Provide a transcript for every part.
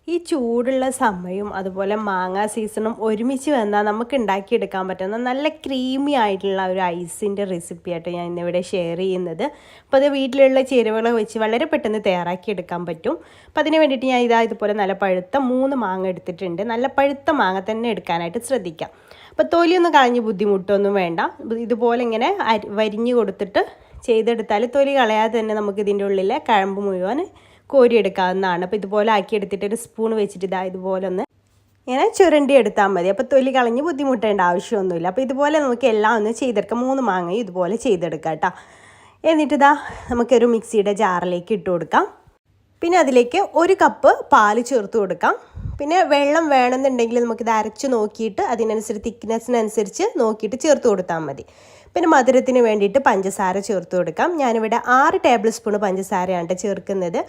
ഈ ചൂടുള്ള സമയവും അതുപോലെ മാങ്ങ സീസണും ഒരുമിച്ച് വന്നാൽ നമുക്ക് ഉണ്ടാക്കിയെടുക്കാൻ പറ്റുന്ന നല്ല ക്രീമി ആയിട്ടുള്ള ഒരു ഐസിൻ്റെ റെസിപ്പി ആയിട്ട് ഞാൻ ഇന്നിവിടെ ഷെയർ ചെയ്യുന്നത്. അപ്പോൾ അത് വീട്ടിലുള്ള ചേരുവകൾ വെച്ച് വളരെ പെട്ടെന്ന് തയ്യാറാക്കിയെടുക്കാൻ പറ്റും. അപ്പോൾ അതിന് വേണ്ടിയിട്ട് ഞാൻ ഇതുപോലെ നല്ല പഴുത്ത 3 മാങ്ങ എടുത്തിട്ടുണ്ട്. നല്ല പഴുത്ത മാങ്ങ തന്നെ എടുക്കാനായിട്ട് ശ്രദ്ധിക്കാം. അപ്പോൾ തൊലിയൊന്നും കളഞ്ഞ് ബുദ്ധിമുട്ടൊന്നും വേണ്ട. ഇതുപോലെ ഇങ്ങനെ വരിഞ്ഞ് കൊടുത്തിട്ട് ചെയ്തെടുത്താൽ തൊലി കളയാതെ തന്നെ നമുക്ക് ഇതിൻ്റെ ഉള്ളിലെ കഴമ്പ് മുഴുവൻ കോരിയെടുക്കാവുന്നതാണ്. അപ്പോൾ ഇതുപോലെ ആക്കിയെടുത്തിട്ട് ഒരു സ്പൂൺ വെച്ചിട്ട് ഇതുപോലെ ഒന്ന് ഇങ്ങനെ ചുരണ്ടി എടുത്താൽ മതി. അപ്പോൾ തൊലി കളഞ്ഞ് ബുദ്ധിമുട്ടേണ്ട ആവശ്യമൊന്നുമില്ല. അപ്പോൾ ഇതുപോലെ നമുക്ക് എല്ലാം ഒന്ന് ചെയ്തെടുക്കാം. 3 മാങ്ങയും ഇതുപോലെ ചെയ്തെടുക്കാം കേട്ടോ. എന്നിട്ട് നമുക്കൊരു മിക്സിയുടെ ജാറിലേക്ക് ഇട്ട് കൊടുക്കാം. പിന്നെ അതിലേക്ക് 1 കപ്പ് പാല് ചേർത്ത് കൊടുക്കാം. പിന്നെ വെള്ളം വേണമെന്നുണ്ടെങ്കിൽ നമുക്കിത് അരച്ച് നോക്കിയിട്ട് അതിനനുസരിച്ച് തിക്നെസ്സിനനുസരിച്ച് നോക്കിയിട്ട് ചേർത്ത് കൊടുത്താൽ മതി. പിന്നെ മധുരത്തിന് വേണ്ടിയിട്ട് പഞ്ചസാര ചേർത്ത് കൊടുക്കാം. ഞാനിവിടെ 6 ടേബിൾ സ്പൂൺ പഞ്ചസാരയാണ് ചേർക്കുന്നത്.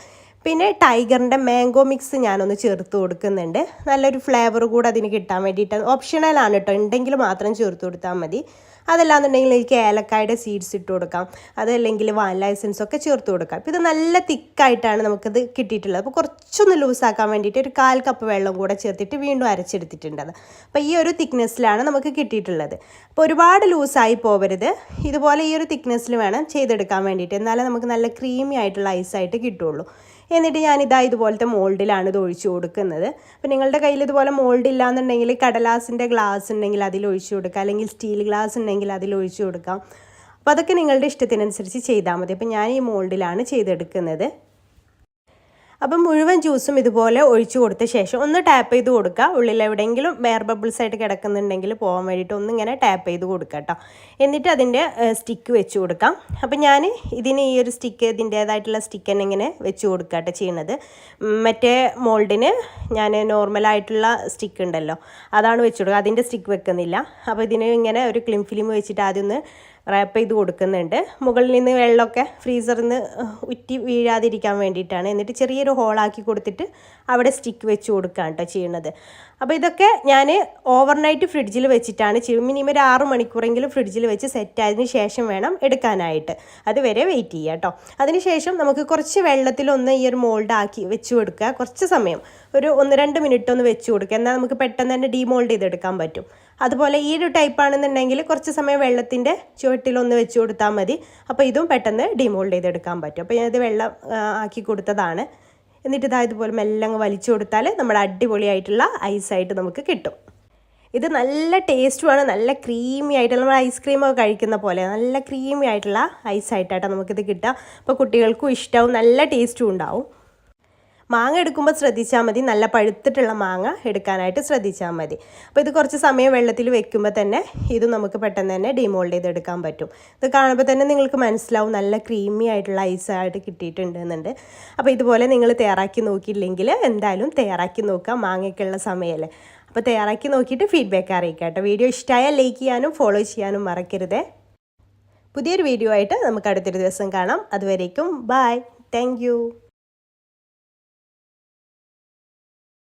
പിന്നെ ടൈഗറിൻ്റെ മാംഗോ മിക്സ് ഞാനൊന്ന് ചേർത്ത് കൊടുക്കുന്നുണ്ട്. നല്ലൊരു ഫ്ലേവർ കൂടെ അതിന് കിട്ടാൻ വേണ്ടിയിട്ട്. ഓപ്ഷണലാണ് കേട്ടോ, ഉണ്ടെങ്കിൽ മാത്രം ചേർത്ത് കൊടുത്താൽ മതി. അതല്ലാന്നുണ്ടെങ്കിൽ എനിക്ക് ഏലക്കായുടെ സീഡ്സ് ഇട്ട് കൊടുക്കാം, അതല്ലെങ്കിൽ വാനില എസൻസ് ഒക്കെ ചേർത്ത് കൊടുക്കാം. അപ്പോൾ ഇത് നല്ല തിക്കായിട്ടാണ് നമുക്കിത് കിട്ടിയിട്ടുള്ളത്. അപ്പോൾ കുറച്ചൊന്ന് ലൂസാക്കാൻ വേണ്ടിയിട്ട് ഒരു 1/4 കപ്പ് വെള്ളം കൂടെ ചേർത്തിട്ട് വീണ്ടും അരച്ചെടുത്തിട്ടുണ്ട്. അപ്പോൾ ഈ ഒരു തിക്നെസ്സിലാണ് നമുക്ക് കിട്ടിയിട്ടുള്ളത്. അപ്പോൾ ഒരുപാട് ലൂസായി പോകരുത്. ഇതുപോലെ ഈ ഒരു തിക്നെസ്സിൽ വേണം ചെയ്തെടുക്കാൻ വേണ്ടിയിട്ട്. എന്നാലേ നമുക്ക് നല്ല ക്രീമി ആയിട്ടുള്ള ഐസായിട്ട് കിട്ടുള്ളൂ. എന്നിട്ട് ഞാനിതാ ഇതുപോലത്തെ മോൾഡിലാണ് ഇത് ഒഴിച്ചു കൊടുക്കുന്നത്. അപ്പോൾ നിങ്ങളുടെ കയ്യിൽ ഇതുപോലെ മോൾഡ് ഇല്ലാന്നുണ്ടെങ്കിൽ കടലാസിൻ്റെ ഗ്ലാസ് ഉണ്ടെങ്കിൽ അതിൽ ഒഴിച്ചു കൊടുക്കാം, അല്ലെങ്കിൽ സ്റ്റീൽ ഗ്ലാസ് ഉണ്ടെങ്കിൽ അതിൽ ഒഴിച്ചു കൊടുക്കാം. അപ്പോൾ അതൊക്കെ നിങ്ങളുടെ ഇഷ്ടത്തിനനുസരിച്ച് ചെയ്താൽ മതി. അപ്പോൾ ഞാൻ ഈ മോൾഡിലാണ് ചെയ്തെടുക്കുന്നത്. അപ്പം മുഴുവൻ ജ്യൂസും ഇതുപോലെ ഒഴിച്ചു കൊടുത്ത ശേഷം ഒന്ന് ടാപ്പ് ചെയ്ത് കൊടുക്കുക. ഉള്ളിൽ എവിടെയെങ്കിലും എയർ ബബിൾസ് ആയിട്ട് കിടക്കുന്നുണ്ടെങ്കിൽ പോകാൻ വേണ്ടിയിട്ട് ഒന്നിങ്ങനെ ടാപ്പ് ചെയ്ത് കൊടുക്കുക കേട്ടോ. എന്നിട്ട് അതിൻ്റെ സ്റ്റിക്ക് വെച്ച് കൊടുക്കാം. അപ്പം ഞാൻ ഇതിന് ഈ ഒരു സ്റ്റിക്ക് ഇതിൻ്റേതായിട്ടുള്ള സ്റ്റിക്ക് തന്നെ ഇങ്ങനെ വെച്ച് കൊടുക്കുക കേട്ടോ ചെയ്യുന്നത്. മറ്റേ മോൾഡിന് ഞാൻ നോർമലായിട്ടുള്ള സ്റ്റിക്ക് ഉണ്ടല്ലോ അതാണ് വെച്ച് കൊടുക്കുക, അതിൻ്റെ സ്റ്റിക്ക് വെക്കുന്നില്ല. അപ്പോൾ ഇതിന് ഇങ്ങനെ ഒരു ക്ലിം ഫിലിം വെച്ചിട്ട് ആദ്യം ഒന്ന് റാപ്പ് ചെയ്ത് കൊടുക്കുന്നുണ്ട്. മുകളിൽ നിന്ന് വെള്ളമൊക്കെ ഫ്രീസറിൽ നിന്ന് ഉറ്റി വീഴാതിരിക്കാൻ വേണ്ടിയിട്ടാണ്. എന്നിട്ട് ചെറിയൊരു ഹോളാക്കി കൊടുത്തിട്ട് അവിടെ സ്റ്റിക്ക് വെച്ച് കൊടുക്കുകയാണ് കേട്ടോ ചെയ്യുന്നത്. അപ്പോൾ ഇതൊക്കെ ഞാൻ ഓവർനൈറ്റ് ഫ്രിഡ്ജിൽ വെച്ചിട്ടാണ് മിനിമം ഒരു 6 മണിക്കൂറെങ്കിലും ഫ്രിഡ്ജിൽ വെച്ച് സെറ്റായതിന് ശേഷം വേണം എടുക്കാനായിട്ട്. അതുവരെ വെയിറ്റ് ചെയ്യുക കേട്ടോ. അതിനുശേഷം നമുക്ക് കുറച്ച് വെള്ളത്തിലൊന്ന് ഈ ഒരു മോൾഡ് ആക്കി വെച്ച് കൊടുക്കുക. കുറച്ച് സമയം ഒരു 1-2 മിനിറ്റ് ഒന്ന് വെച്ച് കൊടുക്കുക. എന്നാൽ നമുക്ക് പെട്ടെന്ന് തന്നെ ഡീമോൾഡ് ചെയ്തെടുക്കാൻ പറ്റും. അതുപോലെ ഈ ഒരു ടൈപ്പാണെന്നുണ്ടെങ്കിൽ കുറച്ച് സമയം വെള്ളത്തിൻ്റെ ചുവട്ടിലൊന്ന് വെച്ച് കൊടുത്താൽ മതി. അപ്പോൾ ഇതും പെട്ടെന്ന് ഡീമോൾഡ് ചെയ്തെടുക്കാൻ പറ്റും. അപ്പോൾ ഞാനിത് വെള്ളം ആക്കി കൊടുത്തതാണ്. എന്നിട്ട് ഇതുപോലെ മെല്ലെ അങ്ങ് വലിച്ചു കൊടുത്താൽ നമ്മുടെ അടിപൊളിയായിട്ടുള്ള ഐസായിട്ട് നമുക്ക് കിട്ടും. ഇത് നല്ല ടേസ്റ്റുമാണ്, നല്ല ക്രീമി ആയിട്ടുള്ള നമ്മൾ ഐസ്ക്രീമൊക്കെ കഴിക്കുന്ന പോലെ നല്ല ക്രീമി ആയിട്ടുള്ള ഐസായിട്ടാണ് നമുക്കിത് കിട്ടുക. അപ്പോൾ കുട്ടികൾക്കും ഇഷ്ടവും നല്ല ടേസ്റ്റും ഉണ്ടാവും. മാങ്ങ എടുക്കുമ്പോൾ ശ്രദ്ധിച്ചാൽ മതി, നല്ല പഴുത്തിട്ടുള്ള മാങ്ങ എടുക്കാനായിട്ട് ശ്രദ്ധിച്ചാൽ മതി. അപ്പോൾ ഇത് കുറച്ച് സമയം വെള്ളത്തിൽ വെക്കുമ്പോൾ തന്നെ ഇത് നമുക്ക് പെട്ടെന്ന് തന്നെ ഡിമോൾഡ് ചെയ്തെടുക്കാൻ പറ്റും. ഇത് കാണുമ്പോൾ തന്നെ നിങ്ങൾക്ക് മനസ്സിലാവും നല്ല ക്രീമി ആയിട്ടുള്ള ഐസായിട്ട് കിട്ടിയിട്ടുണ്ടെന്നുണ്ട്. അപ്പോൾ ഇതുപോലെ നിങ്ങൾ തയ്യാറാക്കി നോക്കിയില്ലെങ്കിൽ എന്തായാലും തയ്യാറാക്കി നോക്കാം, മാങ്ങയ്ക്കുള്ള സമയമല്ലേ. അപ്പോൾ തയ്യാറാക്കി നോക്കിയിട്ട് ഫീഡ്ബാക്ക് അറിയിക്കാം കേട്ടോ. വീഡിയോ ഇഷ്ടമായാൽ ലൈക്ക് ചെയ്യാനും ഫോളോ ചെയ്യാനും മറക്കരുതേ. പുതിയൊരു വീഡിയോ ആയിട്ട് നമുക്ക് അടുത്തൊരു ദിവസം കാണാം. അതുവരേക്കും ബൈ. താങ്ക്